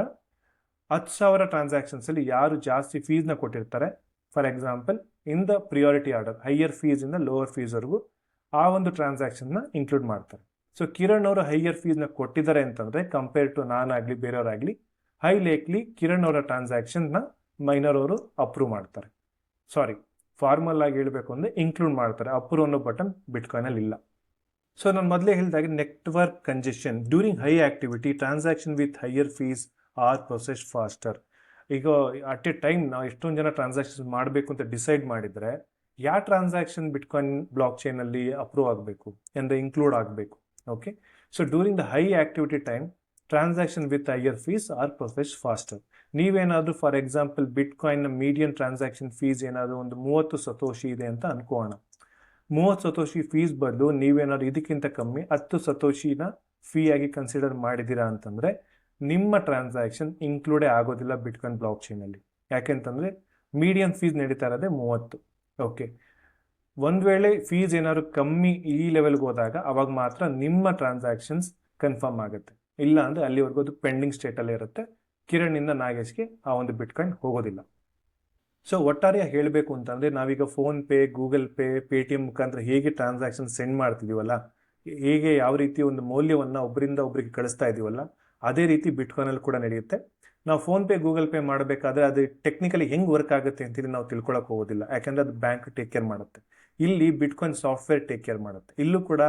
10,000 ಟ್ರಾನ್ಸಾಕ್ಷನ್ಸಲ್ಲಿ ಯಾರು ಜಾಸ್ತಿ ಫೀಸ್ನ ಕೊಟ್ಟಿರ್ತಾರೆ, for example in the priority order higher ಫೀಸಿಂದ ಲೋವರ್ ಫೀಸ್ವರೆಗೂ ಆ ಒಂದು ಟ್ರಾನ್ಸಾಕ್ಷನ್ನ ಇನ್ಕ್ಲೂಡ್ ಮಾಡ್ತಾರೆ. ಸೊ ಕಿರಣ್ ಅವರು ಹೈಯರ್ ಫೀಸ್ನ ಕೊಟ್ಟಿದ್ದಾರೆ ಅಂತಂದರೆ ಕಂಪೇರ್ ಟು ನಾನಾಗಲಿ ಬೇರೆಯವರಾಗಲಿ ಹೈ ಲೇಕ್ಲಿ ಕಿರಣ್ ಅವರ ಟ್ರಾನ್ಸಾಕ್ಷನ್ನ ಮೈನರ್ ಅವರು ಅಪ್ರೂವ್ ಮಾಡ್ತಾರೆ. ಫಾರ್ಮಲ್ ಆಗಿ ಹೇಳಬೇಕು ಅಂದರೆ ಇನ್ಕ್ಲೂಡ್ ಮಾಡ್ತಾರೆ. ಅಪ್ರೂವ್ ಅನ್ನೋ ಬಟನ್ ಬಿಟ್ಕಾಯಿನಲ್ಲಿ ಇಲ್ಲ. ಸೊ ನಾನು ಮೊದಲೇ ಹೇಳಿದಾಗೆ network congestion during high activity transaction with higher fees are process faster. ಈಗ ಅಟ್ ಎ ಟೈಮ್ ನಾವು ಎಷ್ಟೊಂದು ಜನ ಟ್ರಾನ್ಸಾಕ್ಷನ್ ಮಾಡಬೇಕು ಅಂತ ಡಿಸೈಡ್ ಮಾಡಿದರೆ ಯಾವ ಟ್ರಾನ್ಸಾಕ್ಷನ್ ಬಿಟ್ಕಾಯಿನ್ ಬ್ಲಾಕ್ ಚೈನಲ್ಲಿ ಅಪ್ರೂವ್ ಆಗಬೇಕು ಅಂದರೆ ಇನ್ಕ್ಲೂಡ್ ಆಗಬೇಕು. Okay, so during the high activity time transaction with higher fees are process faster. ನೀವೇನಾದರೂ ಫಾರ್ ಎಕ್ಸಾಂಪಲ್ ಬಿಟ್ಕಾಯಿನ್ನ ಮೀಡಿಯನ್ ಟ್ರಾನ್ಸಾಕ್ಷನ್ ಫೀಸ್ ಏನಾದರೂ ಒಂದು 30 ಸತೋಶಿ ಇದೆ ಅಂತ ಅನ್ಕೋಣ. 30 ಸತೋಶಿ ಫೀಸ್ ಬದಲು ನೀವೇನಾದ್ರು ಇದಕ್ಕಿಂತ ಕಮ್ಮಿ 10 ಸತೋಶಿನ ಫೀ ಆಗಿ ಕನ್ಸಿಡರ್ ಮಾಡಿದ್ದೀರಾ ಅಂತಂದರೆ ನಿಮ್ಮ ಟ್ರಾನ್ಸಾಕ್ಷನ್ ಇನ್ಕ್ಲೂಡೇ ಆಗೋದಿಲ್ಲ ಬಿಟ್ಕಾಯಿನ್ ಬ್ಲಾಕ್ ಚೈನಲ್ಲಿ. ಯಾಕೆಂತಂದರೆ ಮೀಡಿಯನ್ ಫೀಸ್ ನಡೀತಾ ಇರೋದೇ 30. ಓಕೆ, ಒಂದು ವೇಳೆ ಫೀಸ್ ಏನಾದ್ರು ಕಮ್ಮಿ ಈ ಲೆವೆಲ್ಗೆ ಹೋದಾಗ ಅವಾಗ ಮಾತ್ರ ನಿಮ್ಮ ಟ್ರಾನ್ಸಾಕ್ಷನ್ಸ್ ಕನ್ಫರ್ಮ್ ಆಗುತ್ತೆ. ಇಲ್ಲ ಅಂದರೆ ಅಲ್ಲಿವರೆಗೂ ಅದು ಪೆಂಡಿಂಗ್ ಸ್ಟೇಟಲ್ಲೇ ಇರುತ್ತೆ. ಕಿರಣ್ನಿಂದ ನಾಗೇಶ್ಗೆ ಆ ಒಂದು ಬಿಟ್ಕಾಯಿನ್ ಹೋಗೋದಿಲ್ಲ. ಸೊ ಒಟ್ಟಾರೆ ಹೇಳಬೇಕು ಅಂತಂದರೆ ನಾವೀಗ ಫೋನ್ಪೇ, ಗೂಗಲ್ ಪೇ, ಪೇಟಿಎಮ್ ಮುಖಾಂತರ ಹೇಗೆ ಟ್ರಾನ್ಸಾಕ್ಷನ್ ಸೆಂಡ್ ಮಾಡ್ತಿದ್ದೀವಲ್ಲ, ಹೇಗೆ ಯಾವ ರೀತಿ ಒಂದು ಮೌಲ್ಯವನ್ನು ಒಬ್ಬರಿಂದ ಒಬ್ಬರಿಗೆ ಕಳಿಸ್ತಾ ಇದ್ದೀವಲ್ಲ, ಅದೇ ರೀತಿ ಬಿಟ್ಕಾಯಿನಲ್ಲಿ ಕೂಡ ನಡೆಯುತ್ತೆ. ನಾವು ಫೋನ್ಪೇ, ಗೂಗಲ್ ಪೇ ಮಾಡಬೇಕಾದ್ರೆ ಅದು ಟೆಕ್ನಿಕಲಿ ಹೆಂಗೆ ವರ್ಕ್ ಆಗುತ್ತೆ ಅಂತೇಳಿ ನಾವು ತಿಳ್ಕೊಳಕ್ಕೆ ಹೋಗೋದಿಲ್ಲ. ಯಾಕೆಂದರೆ ಅದು ಬ್ಯಾಂಕ್ ಟೇಕ್ ಕೇರ್ ಮಾಡುತ್ತೆ. ಇಲ್ಲಿ ಬಿಟ್ಕಾಯಿನ್ ಸಾಫ್ಟ್ವೇರ್ ಟೇಕ್ ಕೇರ್ ಮಾಡುತ್ತೆ. ಇಲ್ಲೂ ಕೂಡ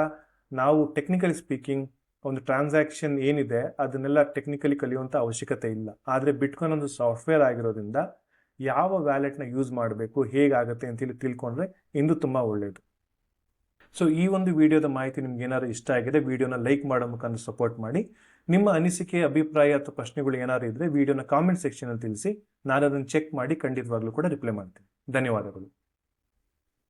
ನಾವು ಟೆಕ್ನಿಕಲಿ ಸ್ಪೀಕಿಂಗ್ ಒಂದು ಟ್ರಾನ್ಸಾಕ್ಷನ್ ಏನಿದೆ ಅದನ್ನೆಲ್ಲ ಟೆಕ್ನಿಕಲಿ ಕಲಿಯುವಂಥ ಅವಶ್ಯಕತೆ ಇಲ್ಲ. ಆದರೆ ಬಿಟ್ಕಾಯಿನ್ ಒಂದು ಸಾಫ್ಟ್ವೇರ್ ಆಗಿರೋದ್ರಿಂದ ಯಾವ ವ್ಯಾಲೆಟ್ನ ಯೂಸ್ ಮಾಡಬೇಕು, ಹೇಗಾಗುತ್ತೆ ಅಂತೇಳಿ ತಿಳ್ಕೊಂಡ್ರೆ ಇಂದು ತುಂಬ ಒಳ್ಳೆಯದು. ಸೊ ಈ ಒಂದು ವಿಡಿಯೋದ ಮಾಹಿತಿ ನಿಮ್ಗೆ ಏನಾದ್ರು ಇಷ್ಟ ಆಗಿದೆ ವಿಡಿಯೋನ ಲೈಕ್ ಮಾಡೋ ಮುಖಾಂತರ ಸಪೋರ್ಟ್ ಮಾಡಿ. ನಿಮ್ಮ ಅನಿಸಿಕೆ, ಅಭಿಪ್ರಾಯ ಅಥವಾ ಪ್ರಶ್ನೆಗಳು ಏನಾದ್ರು ಇದ್ದರೆ ವಿಡಿಯೋನ ಕಾಮೆಂಟ್ ಸೆಕ್ಷನಲ್ಲಿ ತಿಳಿಸಿ. ನಾನು ಅದನ್ನು ಚೆಕ್ ಮಾಡಿ ಖಂಡಿತವಾಗ್ಲೂ ಕೂಡ ರಿಪ್ಲೈ ಮಾಡ್ತೀನಿ. ಧನ್ಯವಾದಗಳು.